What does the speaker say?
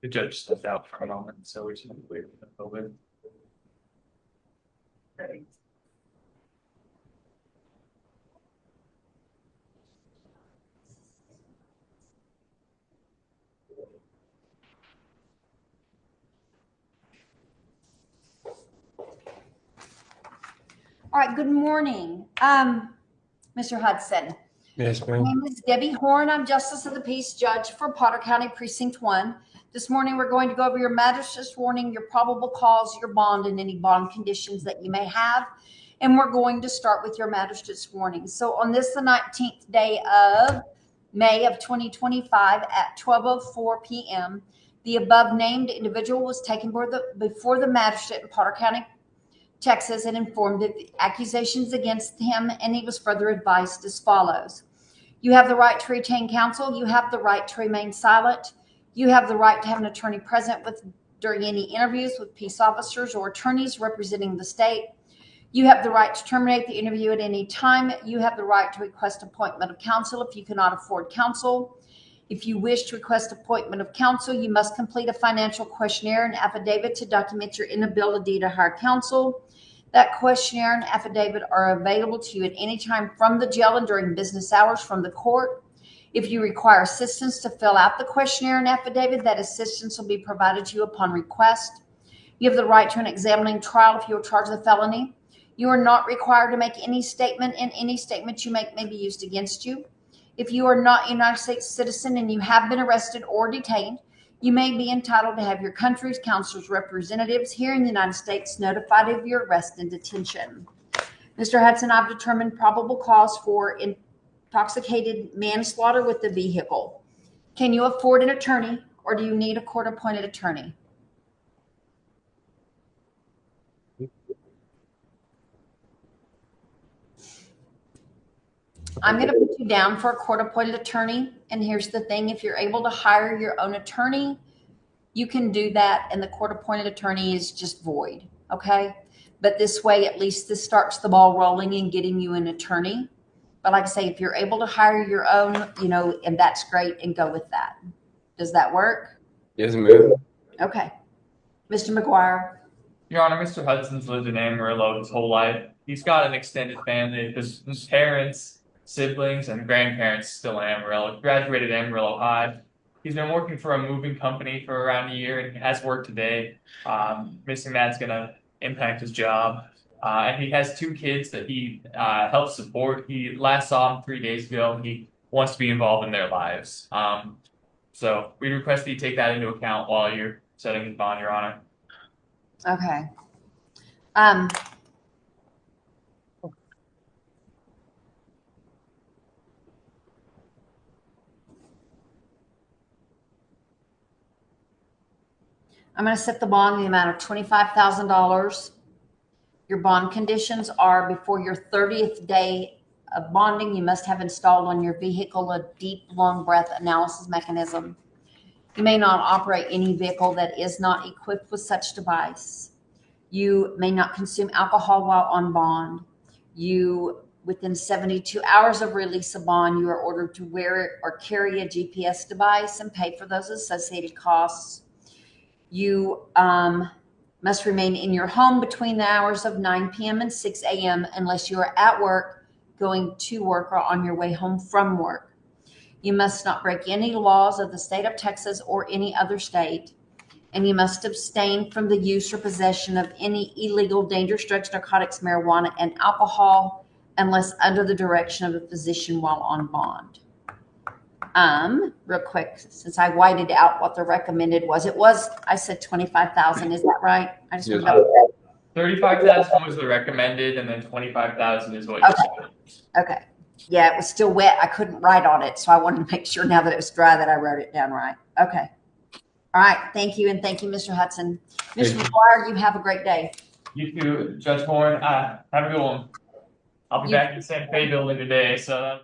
The judge stepped out for a moment, so we just have to wait for the COVID. Great. All right, good morning. Mr. Hudson. Yes, My ma'am. name is Debbie Horn. I'm Justice of the Peace Judge for Potter County Precinct 1. This morning, we're going to go over your magistrate's warning, your probable cause, your bond, and any bond conditions that you may have. And we're going to start with your magistrate's warning. So on this, the 19th day of May of 2025 at 12:04 p.m., the above named individual was taken before the magistrate in Potter County, Texas, and informed that the accusations against him, and he was further advised as follows. You have the right to retain counsel. You have the right to remain silent. You have the right to have an attorney present during any interviews with peace officers or attorneys representing the state. You have the right to terminate the interview at any time. You have the right to request appointment of counsel if you cannot afford counsel. If you wish to request appointment of counsel, you must complete a financial questionnaire and affidavit to document your inability to hire counsel. That questionnaire and affidavit are available to you at any time from the jail and during business hours from the court. If you require assistance to fill out the questionnaire and affidavit, that assistance will be provided to you upon request. You have the right to an examining trial if you are charged with a felony. You are not required to make any statement, and any statement you make may be used against you. If you are not a United States citizen and you have been arrested or detained, you may be entitled to have your country's counsel's representatives here in the United States notified of your arrest and detention. Mr. Hudson, I've determined probable cause for intoxicated manslaughter with the vehicle. Can you afford an attorney, or do you need a court-appointed attorney? I'm going to put you down for a court-appointed attorney. And here's the thing. If you're able to hire your own attorney, you can do that. And the court-appointed attorney is just void. Okay. But this way, at least this starts the ball rolling and getting you an attorney. But like I say, if you're able to hire your own, and that's great, and go with that. Does that work? Yes, ma'am. Okay. Mr. McGuire. Your Honor, Mr. Hudson's lived in Amarillo his whole life. He's got an extended family. His parents, siblings, and grandparents still in Amarillo. He graduated Amarillo High. He's been working for a moving company for around a year, and he has work today. Missing that's going to impact his job. And he has 2 kids that he helps support. He last saw him 3 days ago. He wants to be involved in their lives. So we request that you take that into account while you're setting his bond, Your Honor. Okay. I'm going to set the bond in the amount of $25,000. Your bond conditions are before your 30th day of bonding, you must have installed on your vehicle a deep, long breath analysis mechanism. You may not operate any vehicle that is not equipped with such device. You may not consume alcohol while on bond. Within 72 hours of release of bond, you are ordered to wear or carry a GPS device and pay for those associated costs. You must remain in your home between the hours of 9 p.m. and 6 a.m. unless you are at work, going to work, or on your way home from work. You must not break any laws of the state of Texas or any other state, and you must abstain from the use or possession of any illegal, dangerous drugs, narcotics, marijuana, and alcohol unless under the direction of a physician while on bond. Real quick, since I whited out what the recommended was, I said 25,000. Is that right? I just want to double check. 35,000 was the recommended, and then 25,000 is what you said. Okay. Yeah, it was still wet. I couldn't write on it, so I wanted to make sure now that it was dry that I wrote it down right. Okay. All right. Thank you, and thank you, Mr. Hudson. Mr. McGuire, you have a great day. You too, Judge Horn. Have a good one. I'll be back in the same pay building today, so.